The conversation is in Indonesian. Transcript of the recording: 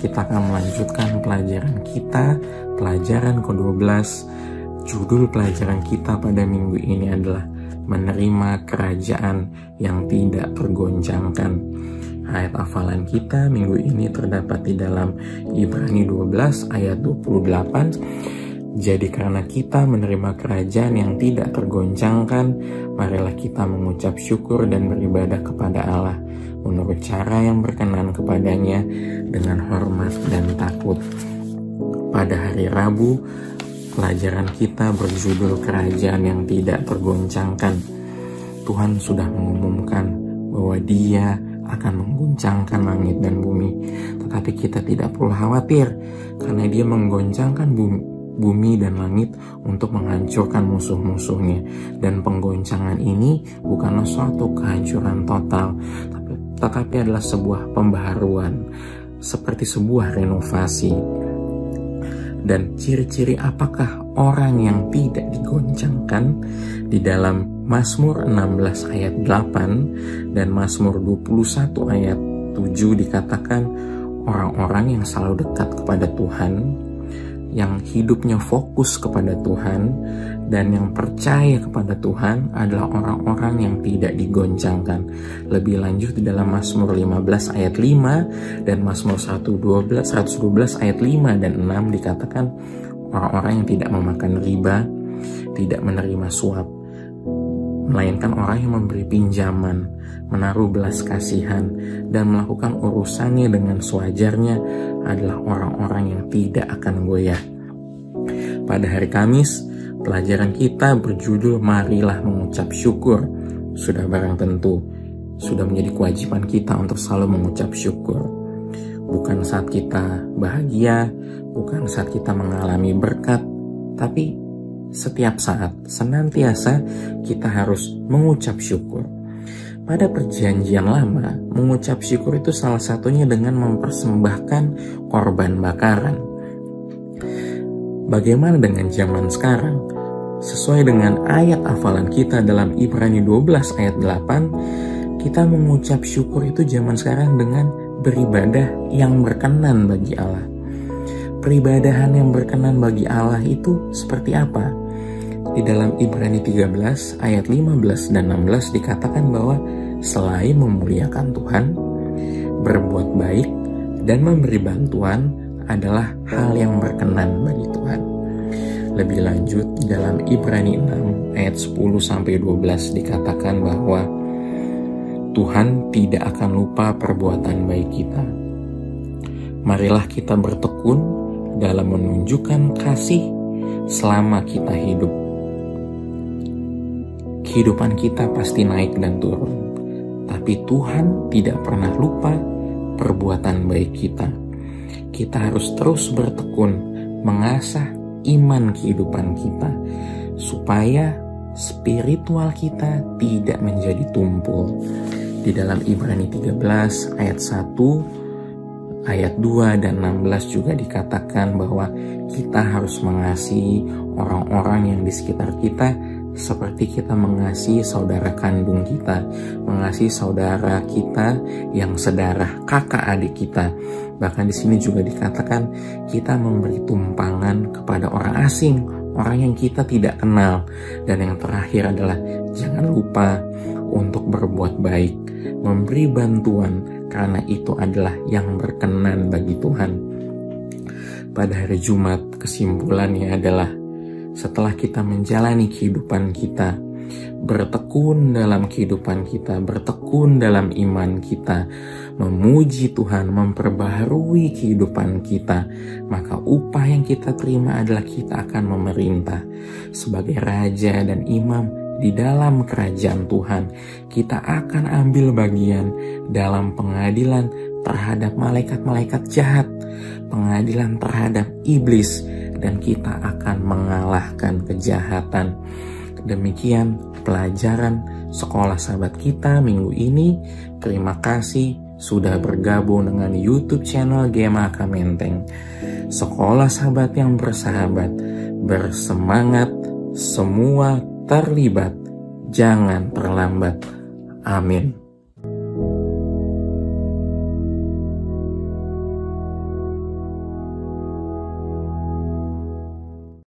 kita akan melanjutkan pelajaran kita, pelajaran ke-12. Judul pelajaran kita pada minggu ini adalah menerima kerajaan yang tidak tergoncangkan. Ayat hafalan kita minggu ini terdapat di dalam Ibrani 12 ayat 28. Jadi karena kita menerima kerajaan yang tidak tergoncangkan, marilah kita mengucap syukur dan beribadah kepada Allah menurut cara yang berkenan kepadanya dengan hormat dan takut. Pada hari Rabu, pelajaran kita berjudul kerajaan yang tidak tergoncangkan. Tuhan sudah mengumumkan bahwa Dia akan mengguncangkan langit dan bumi. Tetapi kita tidak perlu khawatir, karena Dia menggoncangkan bumi dan langit untuk menghancurkan musuh-musuhnya. Dan penggoncangan ini bukanlah suatu kehancuran total, tetapi adalah sebuah pembaharuan, seperti sebuah renovasi. Dan ciri-ciri apakah orang yang tidak digoncangkan? Di dalam Mazmur 16 ayat 8 dan Mazmur 21 ayat 7 dikatakan orang-orang yang selalu dekat kepada Tuhan, yang hidupnya fokus kepada Tuhan, dan yang percaya kepada Tuhan adalah orang-orang yang tidak digoncangkan. Lebih lanjut di dalam Mazmur 15 ayat 5 dan Mazmur 112 ayat 5 dan 6 dikatakan orang-orang yang tidak memakan riba, tidak menerima suap, melainkan orang yang memberi pinjaman, menaruh belas kasihan, dan melakukan urusannya dengan sewajarnya adalah orang-orang yang tidak akan goyah. Pada hari Kamis, pelajaran kita berjudul marilah mengucap syukur. Sudah barang tentu, sudah menjadi kewajiban kita untuk selalu mengucap syukur. Bukan saat kita bahagia, bukan saat kita mengalami berkat, tapi setiap saat, senantiasa kita harus mengucap syukur. Pada perjanjian lama, mengucap syukur itu salah satunya dengan mempersembahkan korban bakaran. Bagaimana dengan zaman sekarang? Sesuai dengan ayat hafalan kita dalam Ibrani 12 ayat 8, kita mengucap syukur itu zaman sekarang dengan beribadah yang berkenan bagi Allah. Peribadahan yang berkenan bagi Allah itu seperti apa? Di dalam Ibrani 13 ayat 15 dan 16 dikatakan bahwa selain memuliakan Tuhan, berbuat baik, dan memberi bantuan adalah hal yang berkenan bagi Tuhan. Lebih lanjut dalam Ibrani 6 ayat 10-12 dikatakan bahwa Tuhan tidak akan lupa perbuatan baik kita. Marilah kita bertekun dalam menunjukkan kasih selama kita hidup. Kehidupan kita pasti naik dan turun, tapi Tuhan tidak pernah lupa perbuatan baik kita. Kita harus terus bertekun mengasah iman kehidupan kita, supaya spiritual kita tidak menjadi tumpul. Di dalam Ibrani 13 ayat 1, ayat 2 dan 16 juga dikatakan bahwa kita harus mengasihi orang-orang yang di sekitar kita seperti kita mengasihi saudara kandung kita, mengasihi saudara kita yang sedarah, kakak adik kita. Bahkan di sini juga dikatakan kita memberi tumpangan kepada orang asing, orang yang kita tidak kenal. Dan yang terakhir adalah jangan lupa untuk berbuat baik, memberi bantuan, karena itu adalah yang berkenan bagi Tuhan. Pada hari Jumat, kesimpulannya adalah setelah kita menjalani kehidupan kita, bertekun dalam kehidupan kita, bertekun dalam iman kita, memuji Tuhan, memperbaharui kehidupan kita, maka upah yang kita terima adalah kita akan memerintah sebagai raja dan imam di dalam kerajaan Tuhan. Kita akan ambil bagian dalam pengadilan terhadap malaikat-malaikat jahat, pengadilan terhadap iblis, dan kita akan mengalahkan kejahatan. Demikian pelajaran sekolah sahabat kita minggu ini. Terima kasih sudah bergabung dengan YouTube channel GMAK Menteng. Sekolah sahabat yang bersahabat, bersemangat, semua terlibat, jangan terlambat. Amin.